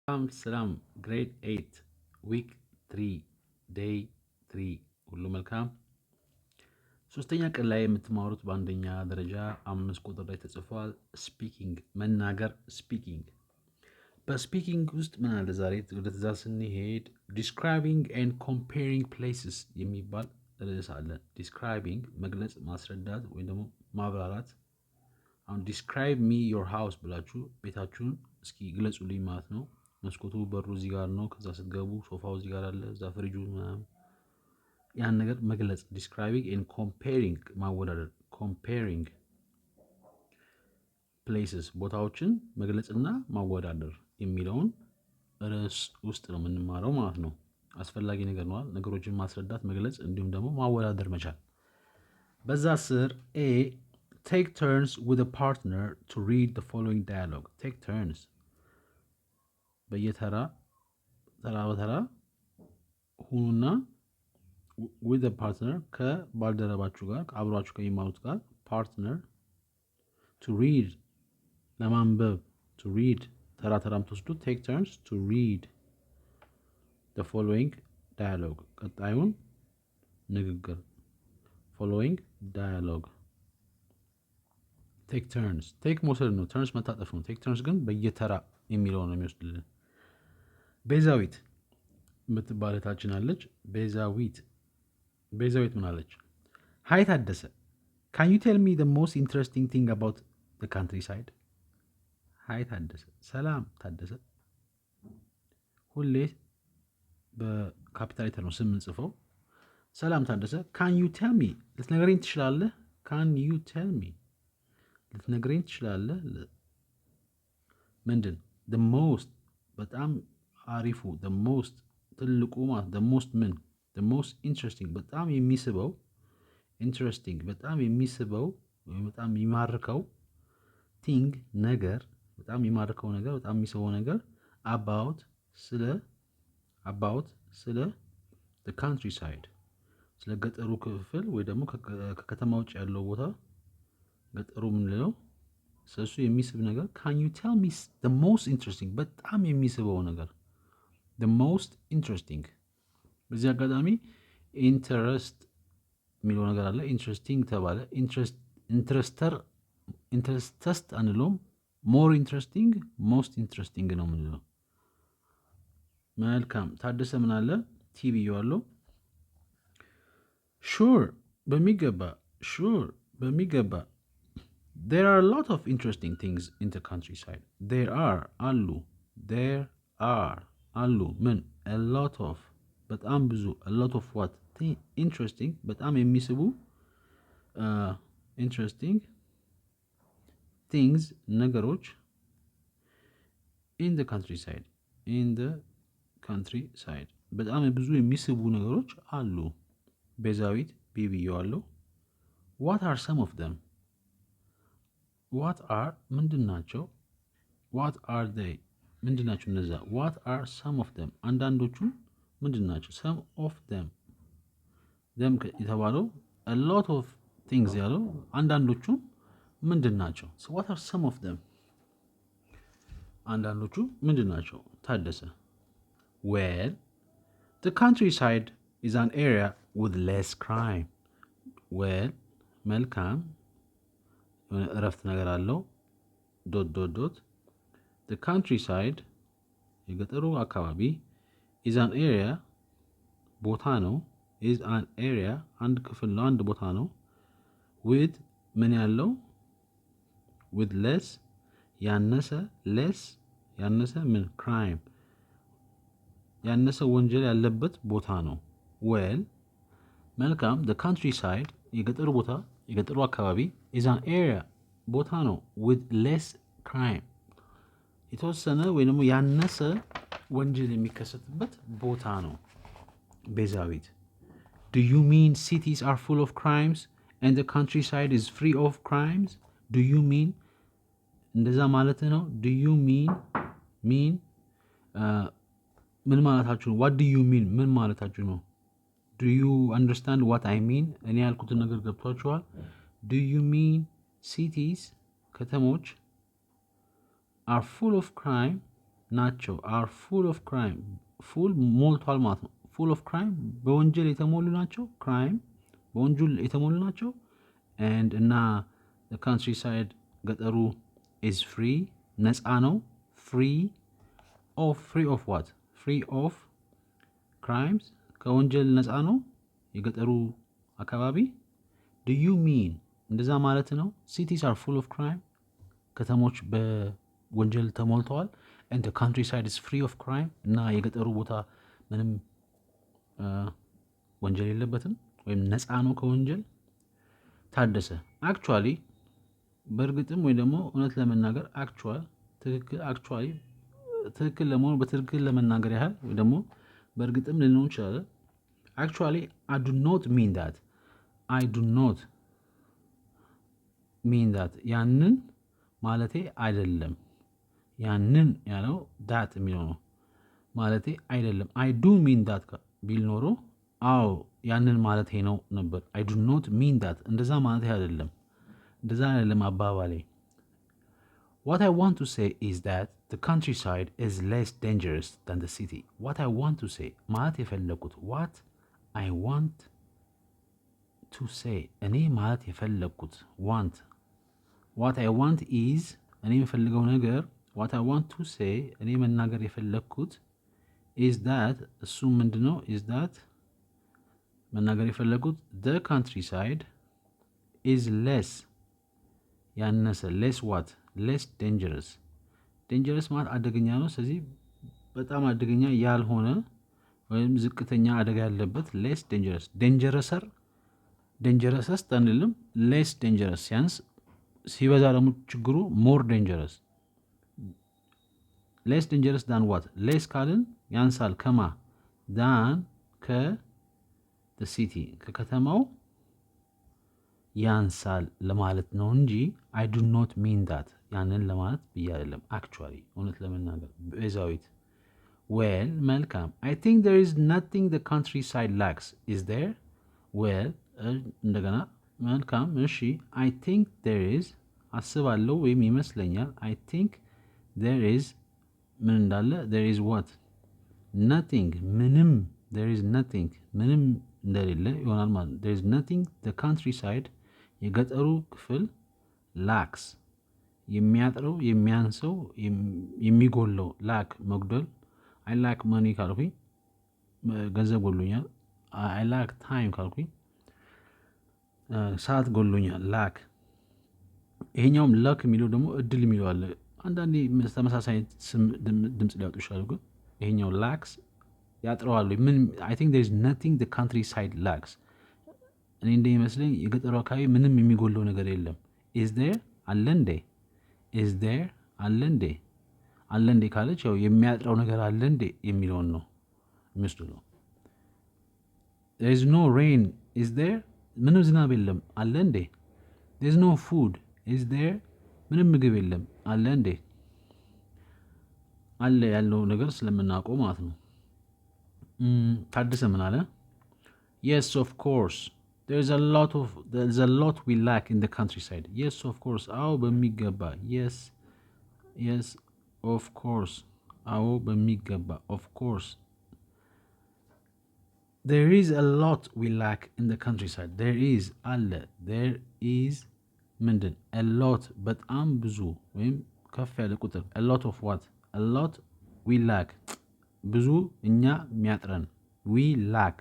ሰላም ግሬድ 8 ዊክ 3 ዴይ 3 ሁሉ መልካም። ሶስተኛ ቀን ላይ የምትማሩት በአንደኛ ደረጃ 5 ቁጥር ላይ ተጽፏል። ስፒኪንግ መናገር። ስፒኪንግ በስፒኪንግ ውስጥ ምን አለ? ዛሬ ወደ ትእዛዝ ስንሄድ ዲስክራይቢንግ ኤንድ ኮምፔሪንግ ፕሌስስ የሚባል ርዕስ አለ። ዲስክራይቢንግ መግለጽ፣ ማስረዳት ወይም ደግሞ ማብራራት። አሁን ዲስክራይብ ሚ ዮር ሃውስ ብላችሁ ቤታችሁን እስኪ ግለጹልኝ ማለት ነው። መስኮቱ በሩ እዚህ ጋር ነው። ከዛ ስትገቡ ሶፋው እዚህ ጋር አለ። እዛ ፍሪጁ ምናምን ያን ነገር መግለጽ። ዲስክራይቢንግ ኤንድ ኮምፔሪንግ ማወዳደር። ኮምፔሪንግ ፕሌስስ ቦታዎችን መግለጽና ማወዳደር የሚለውን ርዕስ ውስጥ ነው የምንማረው ማለት ነው። አስፈላጊ ነገር ነዋል። ነገሮችን ማስረዳት፣ መግለጽ እንዲሁም ደግሞ ማወዳደር መቻል። በዛ ስር ኤ ቴክ ተርንስ ዊዝ አ ፓርትነር ቱ ሪድ ዘ ፎሎዊንግ ዳያሎግ። ቴክ ተርንስ በየተራ ተራ በተራ ሁኑና ዊዝ ፓርትነር ከባልደረባችሁ ጋር አብሯችሁ ከሚማሩት ጋር ፓርትነር ቱ ሪድ ለማንበብ ቱ ሪድ ተራ ተራ የምትወስዱት ቴክ ተርንስ ቱ ሪድ the following dialogue ቀጣዩን ንግግር following dialogue ቴክ ተርንስ ቴክ መውሰድ ነው። ተርንስ መታጠፍ ነው። ቴክ ተርንስ ግን በየተራ የሚለው ነው የሚወስድልን። ቤዛዊት የምትባል እህታችን አለች። ቤዛዊት ምን አለች? ሀይ ታደሰ ካን ዩ ቴል ሚ the most interesting thing about the countryside? ሀይ ታደሰ። ሰላም ታደሰ። ሁሌ በካፒታል ሌተር ነው ስም እንጽፈው። ሰላም ታደሰ ካን ዩ ቴል ሚ ልትነግረኝ ትችላለህ? ካን ዩ ቴል ሚ ልትነግረኝ ትችላለህ? ምንድን the most በጣም አሪፉ the most ትልቁ ማለት the most ምን the most interesting በጣም የሚስበው ኢንትረስቲንግ በጣም የሚስበው ወይም በጣም የሚማርከው ቲንግ ነገር በጣም የሚማርከው ነገር በጣም የሚስበው ነገር about ስለ the countryside ስለ ገጠሩ ክፍል ወይ ደግሞ ከከተማ ውጭ ያለው ቦታ ገጠሩ ምንለው ስለሱ የሚስብ ነገር can you tell me the most interesting በጣም የሚስበው ነገር the most interesting። በዚህ አጋጣሚ ኢንተረስት የሚለው ነገር አለ። ኢንትረስቲንግ ተባለ። ኢንትረስተስት አንለውም። ሞር ኢንትረስቲንግ ሞስት ኢንትረስቲንግ ነው የምንለው። መልካም ታደሰ ምን አለ? ቲቪ ያለው ሹር በሚገባ there are a lot of interesting things in the countryside. there are አሉ ምን a lot of በጣም ብዙ a lot of what interesting በጣም የሚስቡ interesting things ነገሮች in the countryside በጣም ብዙ የሚስቡ ነገሮች አሉ። ቤዛዊት ብዬዋለሁ። what are some of them what are ምንድን ናቸው? what are they ምንድን ናቸው እነዛ? what are some of them አንዳንዶቹ ምንድን ናቸው? some of them የተባለው a lot of things ያለው አንዳንዶቹ ምንድን ናቸው? so what are some of them አንዳንዶቹ ምንድን ናቸው? ታደሰ well the countryside is an area with less crime. well መልካም እረፍት ነገር አለው ዶት the countryside የገጠሩ አካባቢ is an area ቦታ ነው is an area አንድ ክፍል ነው አንድ ቦታ ነው with ምን ያለው with less ያነሰ ምን crime ያነሰ ወንጀል ያለበት ቦታ ነው። well መልካም the countryside የገጠሩ አካባቢ is an area ቦታ ነው with less crime የተወሰነ ወይ ደግሞ ያነሰ ወንጀል የሚከሰትበት ቦታ ነው። ቤዛዊት do you mean cities are full of crimes and the countryside is free of crimes? do you mean እንደዛ ማለት ነው? do you mean ምን ማለታችሁ ነው? what do you mean ምን ማለታችሁ ነው? do you understand what I mean እኔ ያልኩትን ነገር ገብቷችኋል? do you mean cities ከተሞች are full of crime ናቸው are full of crime full ሞልቷል ማለት ነው full of crime በወንጀል የተሞሉ ናቸው crime በወንጀል የተሞሉ ናቸው and እና the countryside ገጠሩ is free ነፃ ነው free of what free of crimes ከወንጀል ነፃ ነው የገጠሩ አካባቢ do you mean እንደዛ ማለት ነው cities are full of crime ከተሞች በወንጀል ተሞልተዋል and the countryside is free of crime እና የገጠሩ ቦታ ምንም ወንጀል የለበትም ወይም ነፃ ነው ከወንጀል ታደሰ actually በእርግጥም ወይ ደግሞ እውነት ለመናገር ትክክል ለመሆኑ በትክክል ለመናገር ያህል ወይ ደግሞ በእርግጥም ልንሆን ይችላል actually I do not mean that ያንን ማለቴ አይደለም ያንን ያለው that የሚለው ነው ማለቴ አይደለም I do mean that ቢል ኖሮ አዎ ያንን ማለቴ ነው ነበር I do not mean that እንደዛ ማለቴ አይደለም አባባሌ What I want to say is that the countryside is less dangerous than the city. What I want to say ማለት የፈለኩት what I want to say እኔ ማለት የፈለኩት want what I want is እኔ የምፈልገው ነገር what I want to say እኔ መናገር የፈለኩት is that እሱ ምንድነው is that መናገር የፈለኩት the countryside is less ያነሰ less what less dangerous ማለት አደገኛ ነው ስለዚህ በጣም አደገኛ ያልሆነ ወይም ዝቅተኛ አደጋ ያለበት less dangerous አንልም less dangerous ሲያንስ ሲበዛ ደግሞ ችግሩ more dangerous less dangerous than what less ካልን ያንሳል ከማ than the city ከከተማው ያንሳል ለማለት ነው እንጂ I do not mean that ያንን ለማለት ብዬ አይደለም actually እውነት ለመናገር ቤዛዊት well መልካም I think there is nothing the countryside lacks is there well እንደገና መልካም እሺ I think there is አስባለሁ ወይም ይመስለኛል I think there is ምን እንዳለ there is what nothing ምንም there is nothing ምንም እንደሌለ ይሆናል ማለት there is nothing the countryside የገጠሩ ክፍል lacks የሚያጥረው የሚያንሰው የሚጎለው lack መጉደል I lack money ካልኩኝ ገንዘብ ጎሎኛል I lack time ካልኩኝ ሰዓት ጎሎኛል lack ይሄኛውም luck የሚለው ደግሞ እድል የሚለው አለ አንዳንዴ ተመሳሳይ ድምጽ ሊያወጡ ይችላሉ ግን ይሄኛው lacks ያጥረዋል ምን I think there is nothing the countryside lacks እኔ እንደሚመስለኝ የገጠሩ አካባቢ ምንም የሚጎለው ነገር የለም is there አለ እንዴ is there አለ እንዴ ካለች ያው የሚያጥረው ነገር አለ እንዴ የሚለውን ነው የሚወስደው there is no rain is there ምንም ዝናብ የለም አለ እንዴ there is no food is there ምንም ምግብ የለም አለ እንዴ አለ ያለው ነገር ስለምናውቀው ማለት ነው ታድሰ ምን አለ yes of course there's a lot we lack in the countryside yes of course አዎ በሚገባ yes of course አዎ በሚገባ of course there is a lot we lack in the countryside there is አለ there is ምንድን a lot በጣም ብዙ ወይም ከፍ ያለ ቁጥር a lot of what a lot we lack ብዙ እኛ የሚያጥረን we lack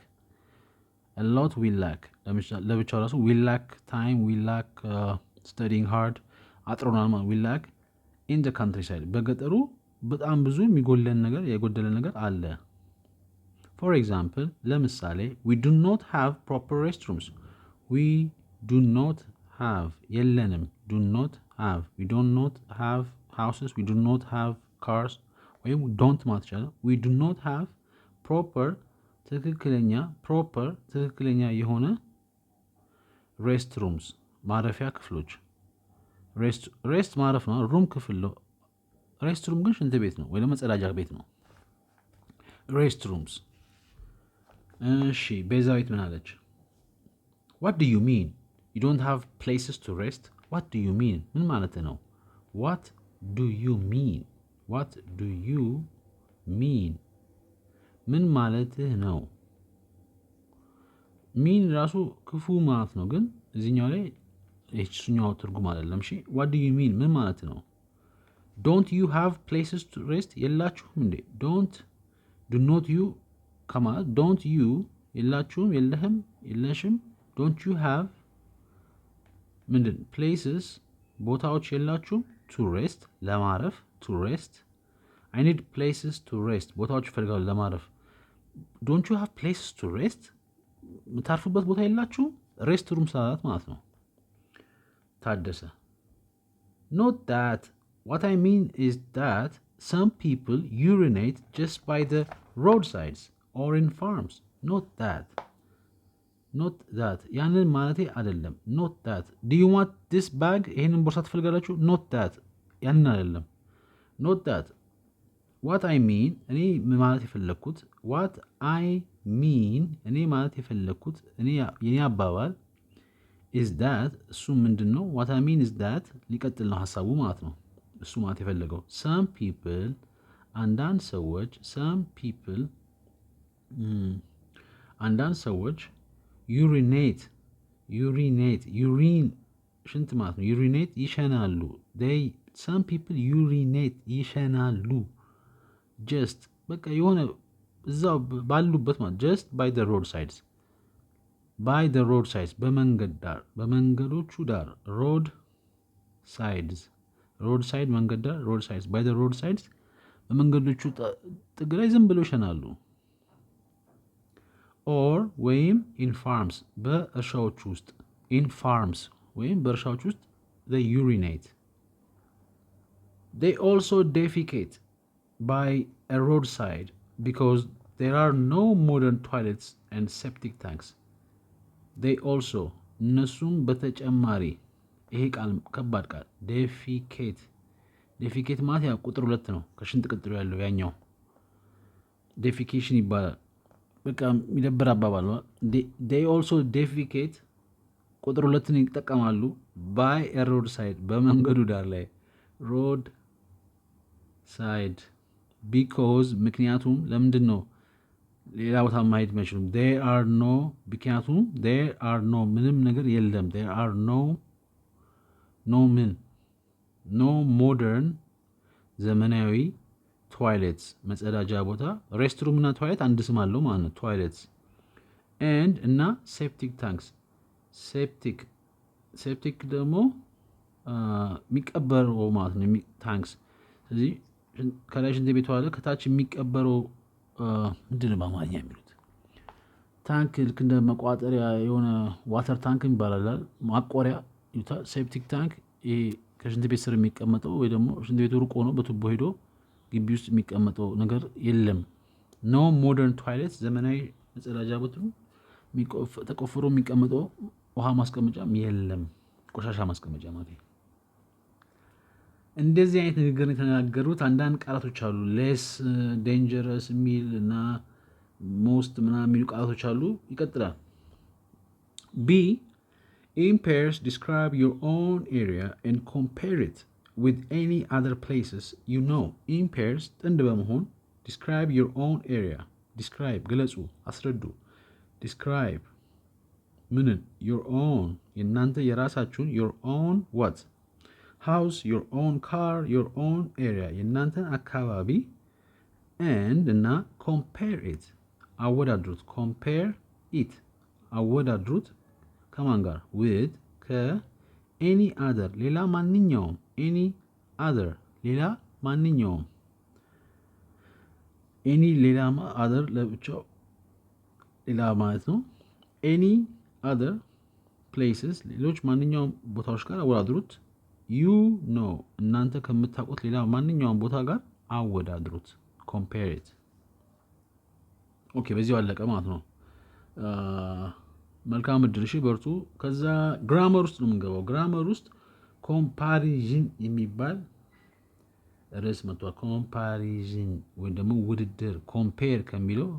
a lot we lack ለብቻው ራሱ we lack time we lack studying hard አጥሮናል ማለት we lack in the countryside በገጠሩ በጣም ብዙ የሚጎለን ነገር የጎደለን ነገር አለ for example ለምሳሌ we do not have proper restrooms we do not have የለንም do not have we do not have houses we do not have cars ወይም don't ማለት ይቻላል we do not have proper ትክክለኛ የሆነ restrooms ማረፊያ ክፍሎች ሬስት ማረፍ ነው ሩም ክፍል ነው ሬስትሩም ግን ሽንት ቤት ነው ወይ ደግሞ መጸዳጃ ቤት ነው restrooms እሺ ቤዛዊት ምን አለች what do you mean you don't have places to rest what do you mean ምን ማለት ነው what do you mean what do you mean? ምን ማለትህ ነው? ሚን ራሱ ክፉ ማለት ነው፣ ግን እዚህኛው ላይ እሱኛው ትርጉም አይደለም። እሺ what do you mean ምን ማለት ነው? don't you have places to rest የላችሁም እንዴ? do not you ከማለት don't you የላችሁም፣ የለህም፣ የለሽም። don't you have ምንድን places ቦታዎች የላችሁም to rest ለማረፍ to rest I need places to rest ቦታዎች ይፈልጋሉ ለማረፍ። don't you have places to rest የምታርፉበት ቦታ የላችሁም? ሬስት ሩም ስላላት ማለት ነው። ታደሰ not that what I mean is that some people urinate just by the roadsides or in farms not that ያንን ማለቴ አይደለም። not that do you want this bag ይሄንን ቦርሳ ትፈልጋላችሁ? not that ያንን አይደለም። not that what I mean እኔ ማለት የፈለግኩት what I mean እኔ ማለት የፈለግኩት የኔ አባባል is that እሱ ምንድን ነው? what I mean is that ሊቀጥል ነው ሀሳቡ ማለት ነው። እሱ ማለት የፈለገው some people አንዳንድ ሰዎች urinate ሽንት ማለት ነው። urinate ይሸናሉ። some people urinate ይሸናሉ just በቃ የሆነ እዛው ባሉበት ማለት just by the roadsides በመንገድ ዳር በመንገዶቹ ዳር road side መንገድ ዳር roadsides by the roadsides በመንገዶቹ ጥግ ላይ ዝም ብለው ይሸናሉ። or ወይም in farms በእርሻዎቹ ውስጥ in farms ወይም በእርሻዎቹ ውስጥ they urinate. they also defecate by a roadside because there are no modern toilets and septic tanks. they also እነሱም በተጨማሪ ይሄ ቃል ከባድ ቃል defecate ማለት ያ ቁጥር 2 ነው። ከሽንት ቀጥሎ ያለው ያኛው defecation ይባላል። በቃ የሚደብር አባባል ነው። they also defecate ቁጥር 2ን ይጠቀማሉ by a roadside በመንገዱ ዳር ላይ road side because ምክንያቱም ለምንድን ነው ሌላ ቦታ ማሄድ አይችሉም? ምክንያቱም there are no ምንም ነገር የለም there are no modern ዘመናዊ toilets መጸዳጃ ቦታ ሬስት ሩም እና ቶይሌት አንድ ስም አለው ማለት ነው። toilets and እና septic tanks septic ደግሞ የሚቀበረው ማለት ነው። ታንክስ ስለዚህ ከላይ ሽንት ቤቱ አለ፣ ከታች የሚቀበረው ምንድን ነው በአማርኛ የሚሉት? ታንክ ልክ እንደ መቋጠሪያ የሆነ ዋተር ታንክ ይባላል። ማቆሪያ ሴፕቲክ ታንክ ይሄ ከሽንት ቤት ስር የሚቀመጠው ወይ ደግሞ ሽንት ቤቱ ሩቅ ሆኖ በቱቦ ሄዶ ግቢ ውስጥ የሚቀመጠው ነገር የለም። ኖ ሞደርን ቶይሌት ዘመናዊ መጸዳጃ ቤቱ ተቆፍሮ የሚቀመጠው ውሃ ማስቀመጫም የለም፣ ቆሻሻ ማስቀመጫ ማለት ነው። እንደዚህ አይነት ንግግር የተናገሩት አንዳንድ ቃላቶች አሉ። ሌስ ዴንጀረስ የሚል እና ሞስት ምናምን የሚሉ ቃላቶች አሉ። ይቀጥላል። ቢ in pairs describe your own area and compare it with any other places you know. in pairs ጥንድ በመሆን describe your own area describe ገለጹ፣ አስረዱ። describe ምንን? your own የእናንተ የራሳችሁን your own what house, your own car, your own area የእናንተን አካባቢ and እና compare it አወዳድሩት። compare it አወዳድሩት ከማን ጋር? with any other ሌላ ማንኛውም any other ሌላ ማንኛውም any ሌላ other ለብቻው ሌላ ማለት ነው። any other places ሌሎች ማንኛውም ቦታዎች ጋር አወዳድሩት። you know እናንተ ከምታውቁት ሌላ ማንኛውም ቦታ ጋር አወዳድሩት። compare it ኦኬ፣ በዚሁ አለቀ ማለት ነው። መልካም እድል። እሺ በርቱ። ከዛ ግራመር ውስጥ ነው የምንገባው። ግራመር ውስጥ ኮምፓሪዥን የሚባል ርዕስ መጥቷል። ኮምፓሪዥን ወይም ደግሞ ውድድር፣ ኮምፔር ከሚለው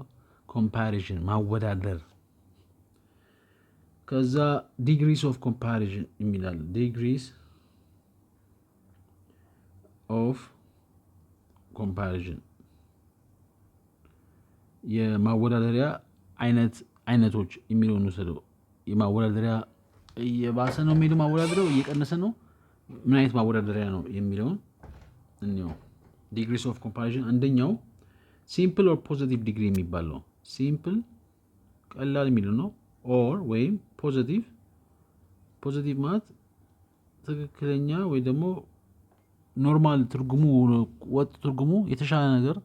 ኮምፓሪዥን ማወዳደር። ከዛ ዲግሪስ ኦፍ ኮምፓሪዥን የሚላል ዲግሪስ ኦፍ ኮምፓሪዥን የማወዳደሪያ አይነቶች የሚለውን ወሰደው። የማወዳደሪያ እየባሰ ነው የሚሄደው፣ ማወዳደሪያው እየቀነሰ ነው፣ ምን አይነት ማወዳደሪያ ነው የሚለውን እንየው። ዲግሪስ ኦፍ ኮምፓሪዥን አንደኛው ሲምፕል ኦር ፖዚቲቭ ዲግሪ የሚባል ነው። ሲምፕል ቀላል የሚለው ነው። ኦር ወይም ፖዚቲቭ ማለት ትክክለኛ ወይ ደግሞ ኖርማል ትርጉሙ ወጥ ትርጉሙ የተሻለ ነገር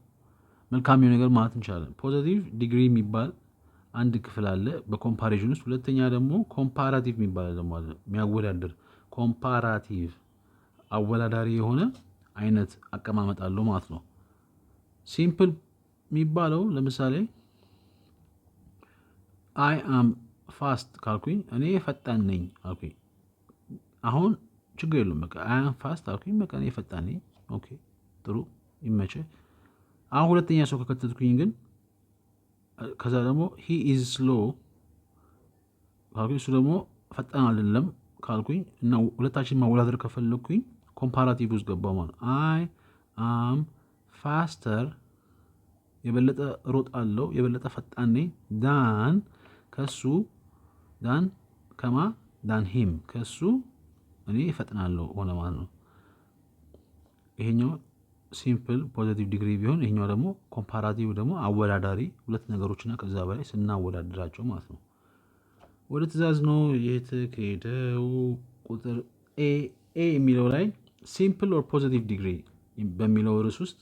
መልካም ነገር ማለት እንችላለን። ፖዚቲቭ ዲግሪ የሚባል አንድ ክፍል አለ በኮምፓሪዥን ውስጥ። ሁለተኛ ደግሞ ኮምፓራቲቭ የሚባል ደግሞ አለ፣ የሚያወዳድር ኮምፓራቲቭ አወዳዳሪ የሆነ አይነት አቀማመጥ አለው ማለት ነው። ሲምፕል የሚባለው ለምሳሌ አይ አም ፋስት ካልኩኝ እኔ ፈጣን ነኝ አልኩኝ። አሁን ችግር የለውም በቃ አይ አም ፋስት አልኩኝ፣ በቃ እኔ ፈጣን ነኝ። ኦኬ ጥሩ ይመችህ። አሁን ሁለተኛ ሰው ከከተትኩኝ ግን ከዛ ደግሞ ሂ ኢዝ ስሎ ካልኩኝ እሱ ደግሞ ፈጣን አይደለም ካልኩኝ እና ሁለታችን ማወዳደር ከፈለግኩኝ ኮምፓራቲቭ ውስጥ ገባ ማለት አይ አም ፋስተር የበለጠ ሮጥ አለው የበለጠ ፈጣን ነኝ ዳን ከሱ ዳን ከማ ዳን ሂም ከሱ እኔ እፈጥናለሁ ሆነ ማለት ነው። ይሄኛው ሲምፕል ፖዚቲቭ ዲግሪ ቢሆን ይሄኛው ደግሞ ኮምፓራቲቭ ደግሞ አወዳዳሪ ሁለት ነገሮችና ከዛ በላይ ስናወዳድራቸው ማለት ነው። ወደ ትእዛዝ ነው የተካሄደው። ቁጥር ኤ የሚለው ላይ ሲምፕል ኦር ፖዚቲቭ ዲግሪ በሚለው ርዕስ ውስጥ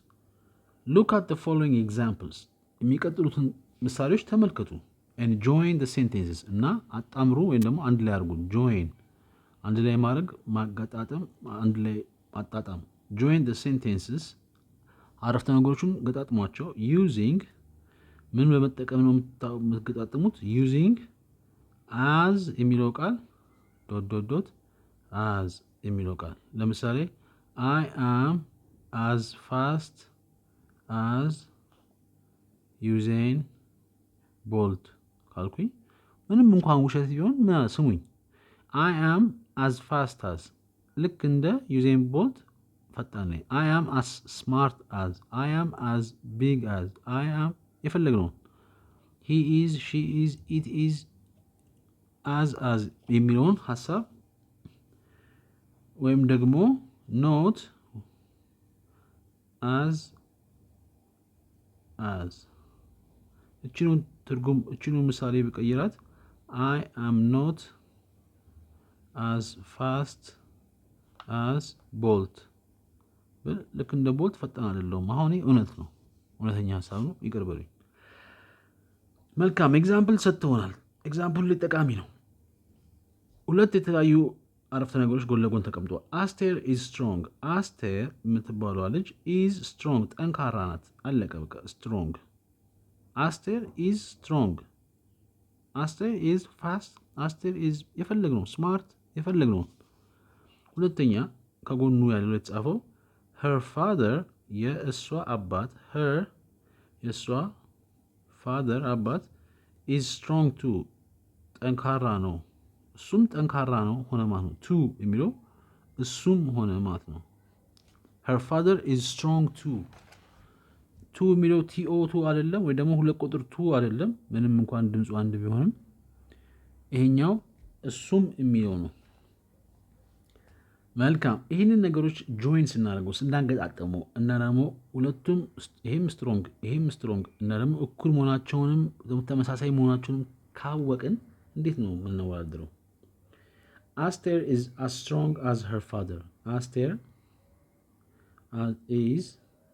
ሉክ አት ዘ ፎሎዊንግ ኤግዛምፕልስ የሚቀጥሉትን ምሳሌዎች ተመልከቱ and join the sentences እና አጣምሩ ወይም ደግሞ አንድ ላይ አድርጉ። join አንድ ላይ ማድረግ ማገጣጠም፣ አንድ ላይ ማጣጣም። join the sentences አረፍተ ነገሮችን ገጣጥሟቸው። using ምን በመጠቀም ነው የምትገጣጥሙት? using as የሚለው ቃል ዶት as የሚለው ቃል ለምሳሌ I am as fast as Usain Bolt ካልኩኝ ምንም እንኳን ውሸት ቢሆን ስሙኝ I am as fast as ልክ እንደ ዩዜን ቦልት ፈጣን ነኝ። I am as smart as I am as big as I am የፈለግነው he is she is it is as የሚለውን ሀሳብ ወይም ደግሞ not as እችኑ ምሳሌ በቀይራት I am not as fast as Bolt ልክ እንደ ቦልት ፈጣን አይደለሁም። አሁን እውነት ነው፣ እውነተኛ ሀሳብ ነው። ይቅር በሉኝ። መልካም ኤግዛምፕል ሰጥተውናል። ኤግዛምፕል ላይ ጠቃሚ ነው። ሁለት የተለያዩ አረፍተ ነገሮች ጎን ለጎን ተቀምጠዋል። አስቴር ኢዝ ስትሮንግ። አስቴር የምትባለዋ ልጅ ኢዝ ስትሮንግ ጠንካራ ናት። አለቀ በቃ ስትሮንግ። አስቴር ኢዝ ስትሮንግ። አስቴር ኢዝ ፋስት። አስቴር ኢዝ የፈለግነው ስማርት የፈለግነው። ሁለተኛ ከጎኑ ያለው የተጻፈው her father የእሷ አባት her የእሷ father አባት is strong too ጠንካራ ነው፣ እሱም ጠንካራ ነው ሆነ ማለት ነው። ቱ የሚለው እሱም ሆነ ማለት ነው። her father is strong too ቱ የሚለው ቲኦ2 አይደለም ወይ ደግሞ ሁለት ቁጥር ቱ አይደለም፣ ምንም እንኳን ድምፁ አንድ ቢሆንም ይሄኛው እሱም የሚለው ነው። መልካም ይህንን ነገሮች ጆይን ስናደርገው ስናገጣጠሙ እና ደግሞ ሁለቱም ይሄም ስትሮንግ እና ደግሞ እኩል መሆናቸውንም ተመሳሳይ መሆናቸውንም ካወቅን እንዴት ነው የምናወዳድረው? አስቴር is as strong as her father. አስቴር is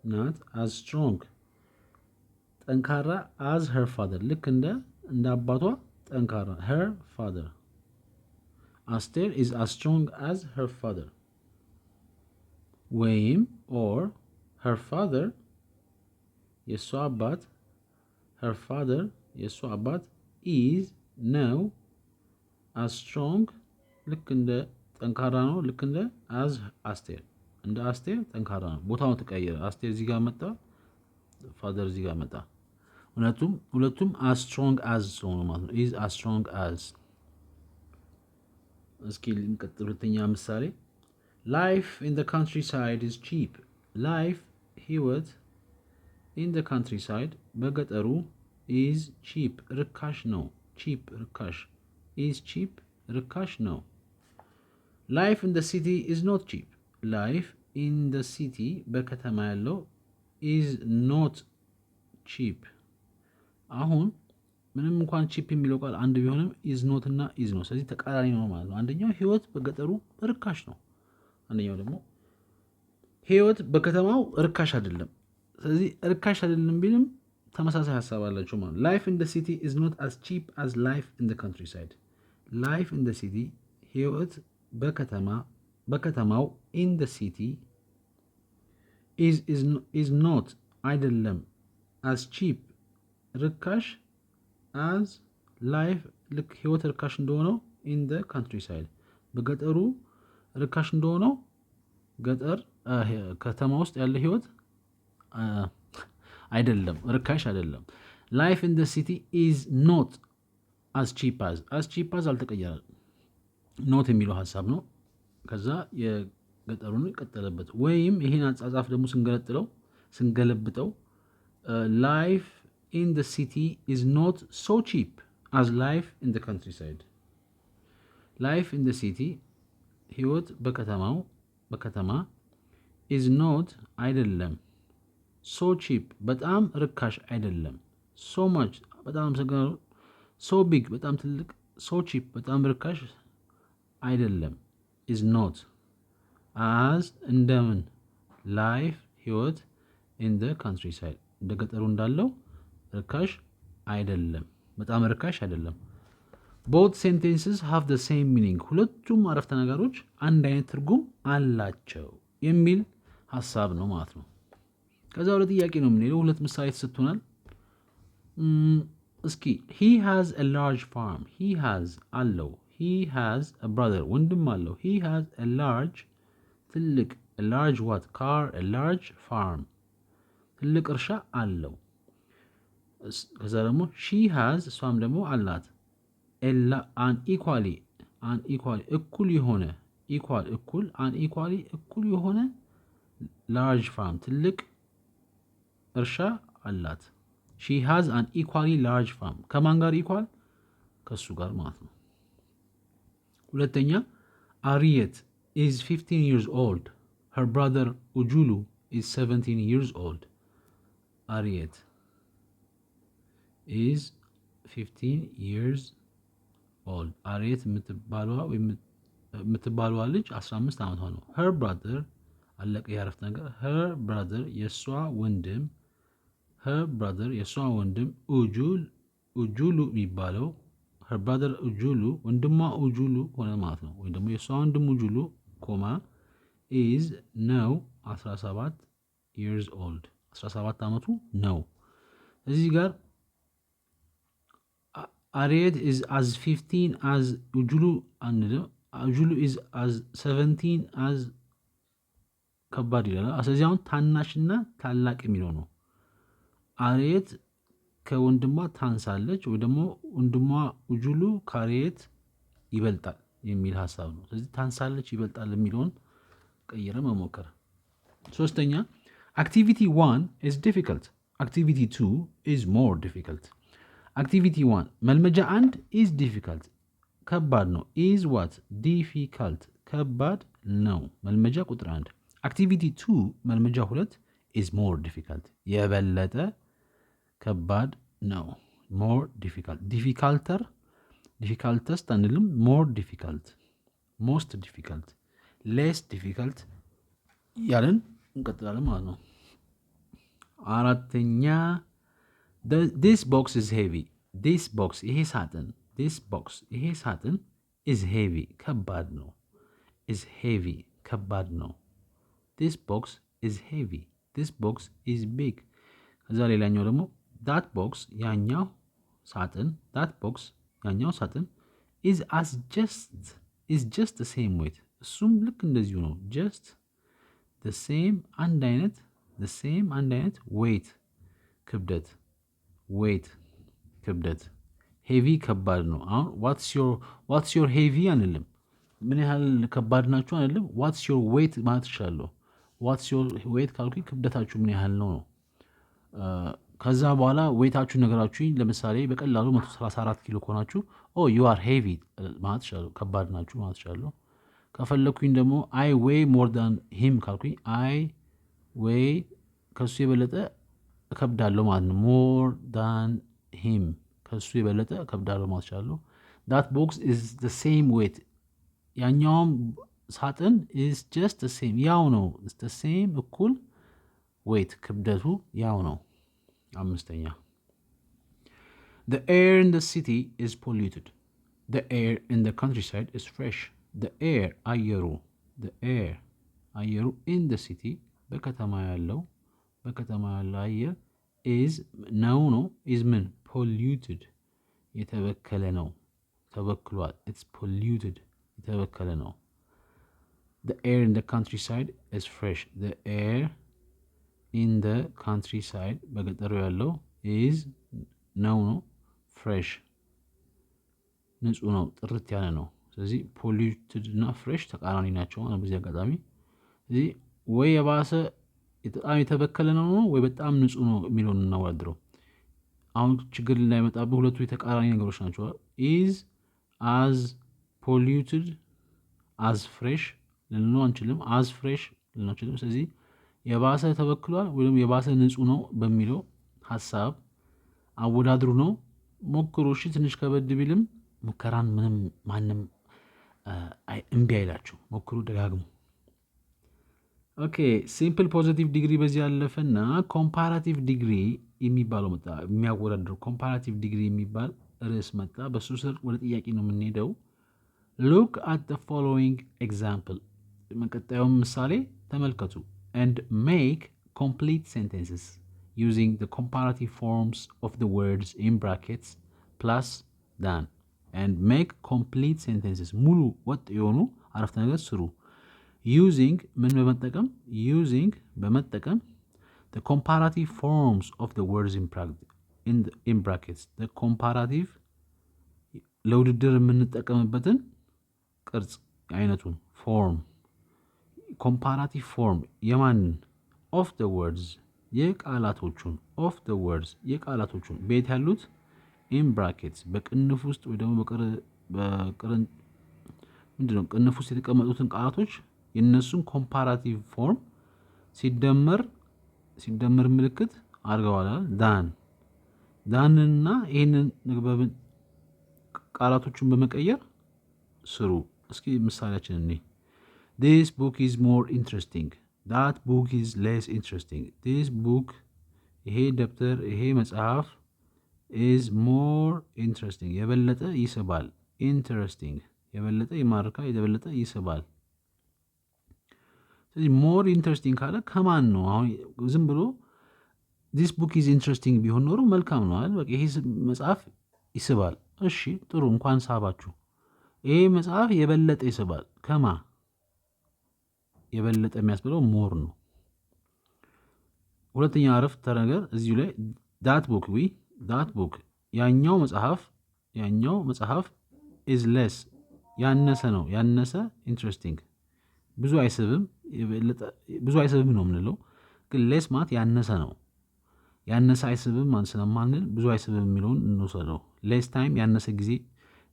not as strong ጠንካራ as her father ልክ እንደ አባቷ ጠንካራ her father. አስቴር is as strong as her father ወይም or her father የእሷ አባት her father የእሷ አባት is ነው as strong ልክ እንደ ጠንካራ ነው ልክ እንደ as አስቴር እንደ አስቴር ጠንካራ ነው። ቦታውን ተቀየረ። አስቴር እዚህ ጋር መጣ፣ ፋዘር እዚህ ጋር መጣ። ሁለቱም as strong as ሆኖ ማለት ነው። is as strong as። እስኪ ልንቀጥል። ሁለተኛ ምሳሌ life in the countryside is cheap. life ህይወት in the countryside በገጠሩ is cheap ርካሽ ነው። cheap ርካሽ is cheap ርካሽ ነው። life in the city is not cheap life in the city በከተማ ያለው is not cheap አሁን ምንም እንኳን ቺፕ የሚለው ቃል አንድ ቢሆንም is not እና is ነው። ስለዚህ ተቃራኒ ነው ማለት ነው። አንደኛው ህይወት በገጠሩ ርካሽ ነው። አንደኛው ደግሞ ህይወት በከተማው ርካሽ አይደለም። ስለዚህ ርካሽ አይደለም ቢልም ተመሳሳይ ሐሳብ አላቸው ማለት ነው። life in the city is not as cheap as life in the countryside life in the city ህይወት በከተማው in the city is not አይደለም as cheap ርካሽ as life ልክ ህይወት ርካሽ እንደሆነው in the countryside በገጠሩ ርካሽ እንደሆነው ገጠር ከተማ ውስጥ ያለ ህይወት አይደለም ርካሽ አይደለም። life in the city is not as cheap as አልተቀየረም not የሚለው ሐሳብ ነው። ከዛ የገጠሩን ቀጠለበት ወይም ይሄን አጻጻፍ ደግሞ ስንገለብጠው life in the city is not so cheap as life in the countryside life in the city ህይወት በከተማ is not አይደለም so cheap በጣም ርካሽ አይደለም so much በጣም አመሰግናለሁ so big በጣም ትልቅ so cheap በጣም ርካሽ አይደለም is not as እንደምን life ህይወት in the countryside እንደ ገጠሩ እንዳለው ርካሽ አይደለም በጣም ርካሽ አይደለም። both sentences have the same meaning ሁለቱም አረፍተ ነገሮች አንድ አይነት ትርጉም አላቸው የሚል ሐሳብ ነው ማለት ነው። ከዛ ወደ ጥያቄ ነው የምንሄደው። ሁለት ምሳሌ ተሰጥቶናል። እስኪ he has a large farm he has አለው he has a brother ወንድም አለው he has a large ትልቅ a large what car a large farm ትልቅ እርሻ አለው። ከዛ ደግሞ she has እሷም ደግሞ አላት unequally እኩል የሆነ እኩል የሆነ large farm ትልቅ እርሻ አላት። she has an equally large farm ከማን ጋር ኢኳል ከሱ ጋር ማለት ነው። ሁለተኛ አሪየት is 15 years old her brother ujulu is 17 years old አሪየት is 15 years old አሪየት የምትባለዋ ልጅ 15 ዓመቷ ነው። her brother አለቀ ያረፍተ ነገር her brother የሷ ወንድም ኡጁሉ የሚባለው her brother ኡጁሉ ወንድሟ ኡጁሉ ሆነ ማለት ነው። ወይ ደግሞ የሷ ወንድም ኡጁሉ ኮማ is ነው 17 years old 17 ዓመቱ ነው። እዚህ ጋር አሪየት is as 15 as ኡጁሉ አንልም ኡጁሉ is as 17 as ከባድ ይላል። ስለዚህ አሁን ታናሽና ታላቅ የሚለው ነው። አሪየት ከወንድሟ ታንሳለች ወይ ደግሞ ወንድሟ ኡጁሉ ከአሪየት ይበልጣል የሚል ሐሳብ ነው። ስለዚህ ታንሳለች ይበልጣል የሚለውን ቀይረ መሞከር። ሶስተኛ activity 1 is difficult activity 2 is more difficult activity 1 መልመጃ 1 is difficult ከባድ ነው is what difficult ከባድ ነው መልመጃ ቁጥር 1 activity 2 መልመጃ 2 is more difficult የበለጠ ከባድ ነው more difficult difficultest አንልም more difficult most difficult less difficult ያለን እንቀጥላለን ማለት ነው። አራተኛ this box is heavy this box ይሄ ሳጥን is heavy ከባድ ነው is heavy ከባድ ነው this box is heavy this box is big ከዛ ሌላኛው ደግሞ that box ያኛው ሳጥን is just the same weight እሱም ልክ እንደዚሁ ነው just the same አንድ አይነት weight ክብደት heavy ከባድ ነው። አሁን what's your heavy አንልም ምን ያህል ከባድ ናችሁ አንልም what's your weight ማለት ይችላለሁ ዋትስ ዮር ዌይት ካልኩኝ ክብደታችሁ ምን ያህል ነው ነው። ከዛ በኋላ ዌይታችሁን ነገራችሁኝ። ለምሳሌ በቀላሉ 134 ኪሎ ከሆናችሁ ዩ አር ሄቪ ማለት እችላለሁ፣ ከባድ ናችሁ ማለት እችላለሁ። ከፈለኩኝ ደግሞ አይ ዌይ ሞር ዳን ሂም ካልኩኝ አይ ዌይ ከሱ የበለጠ እከብዳለሁ ማለት ነው። ሞር ዳን ሂም ከሱ የበለጠ እከብዳለሁ ማለት እችላለሁ። ዳት ቦክስ ኢዝ ዘ ሴም ዌይት ያኛውም ሳጥን ኢዝ ጀስት ሴም ያው ነው። ሴም እኩል ዌይት ክብደቱ ያው ነው። አምስተኛ the air in the city is polluted. the air in the countryside is fresh. the air አየሩ in the city በከተማ ያለው አየር is ነው is ምን polluted የተበከለ ነው ተበክሏል። it's polluted የተበከለ ነው። the air in the countryside is fresh. the air in the countryside በገጠሩ ያለው is ነው fresh ንጹህ ነው ጥርት ያለ ነው። ስለዚህ polluted እና fresh ተቃራኒ ናቸው ማለት በዚህ አጋጣሚ። ስለዚህ ወይ የባሰ በጣም የተበከለ ነው ወይ በጣም ንጹህ ነው የሚለውን እናወዳድረው። አሁን ችግር እንዳይመጣብህ ሁለቱ የተቃራኒ ነገሮች ናቸው። is as polluted as fresh ልንለው አንችልም። as fresh ልንለው አንችልም። ስለዚህ የባሰ ተበክሏል ወይም የባሰ ንጹህ ነው በሚለው ሐሳብ አወዳድሩ ነው። ሞክሩ። እሺ ትንሽ ከበድ ቢልም ሙከራን ምንም ማንም እምቢ አይላችሁ። ሞክሩ፣ ደጋግሙ። ኦኬ ሲምፕል ፖዚቲቭ ዲግሪ በዚህ ያለፈና ኮምፓራቲቭ ዲግሪ የሚባለው መጣ። የሚያወዳድሩ ኮምፓራቲቭ ዲግሪ የሚባል ርዕስ መጣ። በሱ ስር ወደ ጥያቄ ነው የምንሄደው። ሉክ አት ዘ ፎሎዊንግ ኤግዛምፕል ቀጣዩን ምሳሌ ተመልከቱ። and make complete sentences using the comparative forms of the words in brackets plus than. and make complete sentences ሙሉ ወጥ የሆኑ አረፍተ ነገር ስሩ using ምን በመጠቀም the comparative forms of the words in brackets the comparative ለውድድር የምንጠቀምበትን ቅርጽ አይነቱን ፎርም ኮምፓራቲቭ ፎርም የማንን ኦፍ ዘ ወርድስ የቃላቶቹን ኦፍ ዘ ወርድስ የቃላቶቹን ቤት ያሉት ኢን ብራኬትስ በቅንፍ ውስጥ ወይ ደግሞ ምንድነው ቅንፍ ውስጥ የተቀመጡትን ቃላቶች የነሱን ኮምፓራቲቭ ፎርም ሲደመር ምልክት አድርገዋል። ዳንና ይህንን ንግበብን ቃላቶቹን በመቀየር ስሩ። እስኪ ምሳሌያችን እኔ this book is more interesting. that book is less interesting. this book ይሄ ደብተር ይሄ መጽሐፍ is more interesting የበለጠ ይስባል። interesting የበለጠ ይማርካል፣ የበለጠ ይስባል። ስለዚህ more interesting ካለ ከማን ነው? አሁን ዝም ብሎ this book is interesting ቢሆን ኖሮ መልካም ነው አይደል? በቃ ይሄ መጽሐፍ ይስባል። እሺ ጥሩ፣ እንኳን ሳባችሁ። ይሄ መጽሐፍ የበለጠ ይስባል ከማ የበለጠ የሚያስብለው ሞር ነው። ሁለተኛ አረፍተ ነገር እዚሁ ላይ ዳት ቡክ ያኛው መጽሐፍ ኢዝ ሌስ ያነሰ ነው። ያነሰ ኢንትረስቲንግ ብዙ አይስብም ነው የምንለው፣ ግን ሌስ ማለት ያነሰ ነው። ያነሰ አይስብም ማለት ስለማንል ብዙ አይስብም የሚለውን እንወሰደው። ሌስ ታይም ያነሰ ጊዜ፣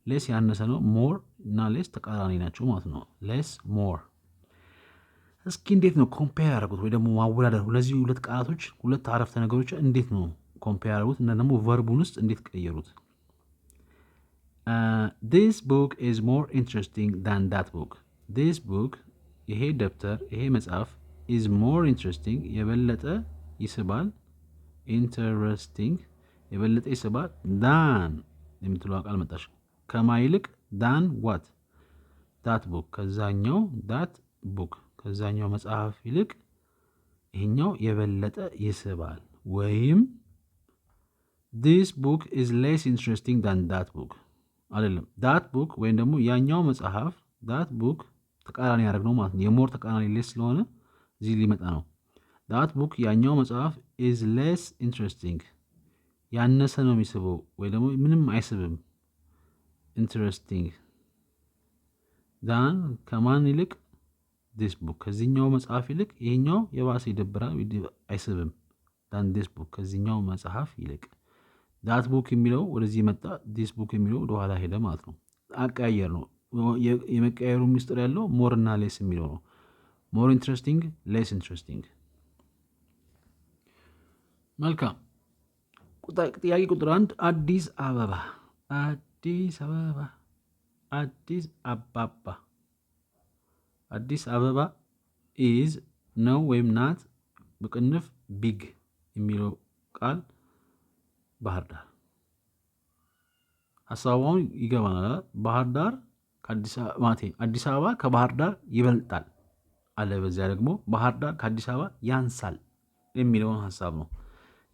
ሌስ ያነሰ ነው። ሞር እና ሌስ ተቃራኒ ናቸው ማለት ነው። ሌስ ሞር። እስኪ እንዴት ነው ኮምፔር ያደርጉት ወይ ደግሞ ማወዳደር ሁለዚህ ሁለት ቃላቶች ሁለት አረፍተ ነገሮች እንዴት ነው ኮምፔር ያደርጉት እና ደግሞ ቨርቡን ውስጥ እንዴት ቀየሩት? this book is more interesting than that book. this book ይሄ ደብተር ይሄ መጽሐፍ is more interesting የበለጠ ይስባል። interesting የበለጠ ይስባል። than የምትለው ቃል መጣች ከማ ይልቅ than what that book ከዛኛው that book ከዛኛው መጽሐፍ ይልቅ ይሄኛው የበለጠ ይስባል። ወይም this book is less interesting than that book አይደለም። that book ወይም ደግሞ ያኛው መጽሐፍ that book ተቃራኒ ያደረግነው ማለት ነው። የሞር ተቃራኒ less ስለሆነ እዚህ ሊመጣ ነው። that book ያኛው መጽሐፍ is less interesting ያነሰ ነው የሚስበው ወይ ደግሞ ምንም አይስብም። interesting than ከማን ይልቅ ዲስ ቡክ ከዚህኛው መጽሐፍ ይልቅ ይሄኛው የባሰ ይደብራል፣ አይስብም። ዳን ዲስ ቡክ ከዚህኛው መጽሐፍ ይልቅ ዳት ቡክ የሚለው ወደዚህ መጣ፣ ዲስ ቡክ የሚለው ወደኋላ ሄደ ማለት ነው። አቀያየር ነው። የመቀያየሩ ሚስጥር ያለው ሞር እና ሌስ የሚለው ነው። ሞር ኢንትረስቲንግ፣ ሌስ ኢንትረስቲንግ። መልካም። ጥያቄ ቁጥር 1 አዲስ አበባ፣ አዲስ አበባ፣ አዲስ አባባ። አዲስ አበባ ኢዝ ነው ወይም ናት፣ በቅንፍ ቢግ የሚለው ቃል ባህር ዳር። ሀሳቡን ይገባናል። ባህር ዳር አዲስ አበባ ከባህር ዳር ይበልጣል አለ። በዚያ ደግሞ ባህር ዳር ከአዲስ አበባ ያንሳል የሚለውን ሀሳብ ነው።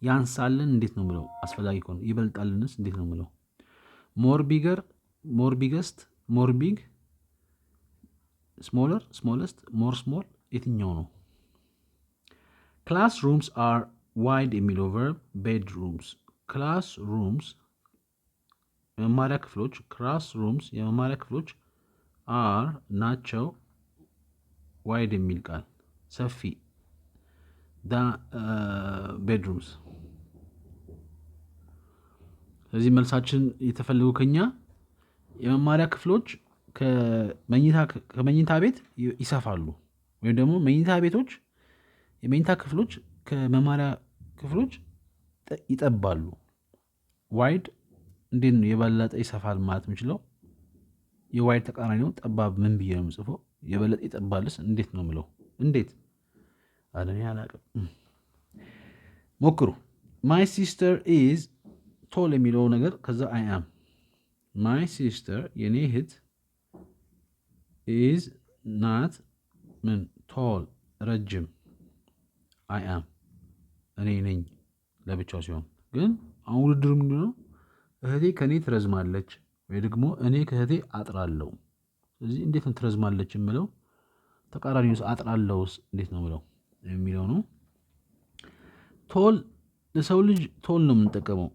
ያንሳልን እንዴት ነው ምለው? አስፈላጊ ከሆነ ይበልጣልንስ እንዴት ነው ምለው? ሞር ቢገር፣ ሞር ቢገስት፣ ሞር ቢግ፣ ስሞለር፣ ስሞለስት፣ ሞር ስሞል የትኛው ነው? ክላስ ሩምስ አር ዋይድ የሚለው ቨርብ ቤድ ሩምስ። ክላስ ሩምስ የመማሪያ ክፍሎች፣ ክላስ ሩምስ የመማሪያ ክፍሎች አር ናቸው፣ ዋይድ የሚል ቃል ሰፊ፣ ቤድሩምስ። ስለዚህ መልሳችን የተፈለጉ ከኛ የመማሪያ ክፍሎች ከመኝታ ቤት ይሰፋሉ፣ ወይም ደግሞ መኝታ ቤቶች የመኝታ ክፍሎች ከመማሪያ ክፍሎች ይጠባሉ። ዋይድ እንዴት ነው የበለጠ ይሰፋል ማለት የምችለው? የዋይድ ተቃራኒ ነው ጠባብ። ምን ብዬ ነው የምጽፈው? የበለጠ ይጠባልስ እንዴት ነው ምለው? እንዴት አለኔ አላቅም። ሞክሩ። ማይ ሲስተር ኢዝ ቶል የሚለው ነገር ከዛ አይ አም። ማይ ሲስተር የኔ እህት ኢዝ ናት ምን ቶል ረጅም፣ አይ አም እኔ ነኝ ለብቻው ሲሆን። ግን አሁን ውድድሩ ምንድን ነው? እህቴ ከእኔ ትረዝማለች ወይ ደግሞ እኔ ከእህቴ አጥራለሁ። ስለዚህ እንዴት ነው ትረዝማለች የምለው? ተቃራኒውስ አጥራለሁስ እንዴት ነው ምለው የሚለው ነው። ቶል ለሰው ልጅ ቶል ነው የምንጠቀመው፣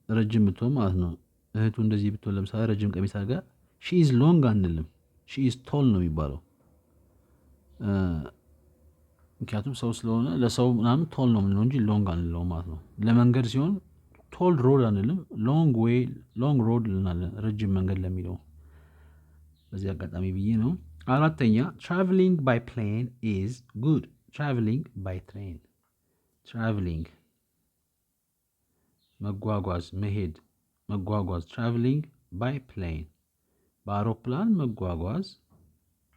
ረጅም ብትሆን ማለት ነው። እህቱ እንደዚህ ብትሆን ለምሳሌ ረጅም ቀሚስ አድርጋ ሺ ኢዝ ሎንግ አንልም፣ ሺ ኢዝ ቶል ነው የሚባለው። ምክንያቱም ሰው ስለሆነ ለሰው ምናምን ቶል ነው የምንለው እንጂ ሎንግ አንለው ማለት ነው። ለመንገድ ሲሆን ቶል ሮድ አንልም፣ ሎንግ ዌይ ሎንግ ሮድ ልናለን ረጅም መንገድ ለሚለው። በዚህ አጋጣሚ ብዬ ነው። አራተኛ ትራቨሊንግ ባይ ፕሌን ኢዝ ጉድ፣ ትራቨሊንግ ባይ ትሬን። ትራቨሊንግ መጓጓዝ፣ መሄድ፣ መጓጓዝ። ትራቨሊንግ ባይ ፕሌን በአውሮፕላን መጓጓዝ፣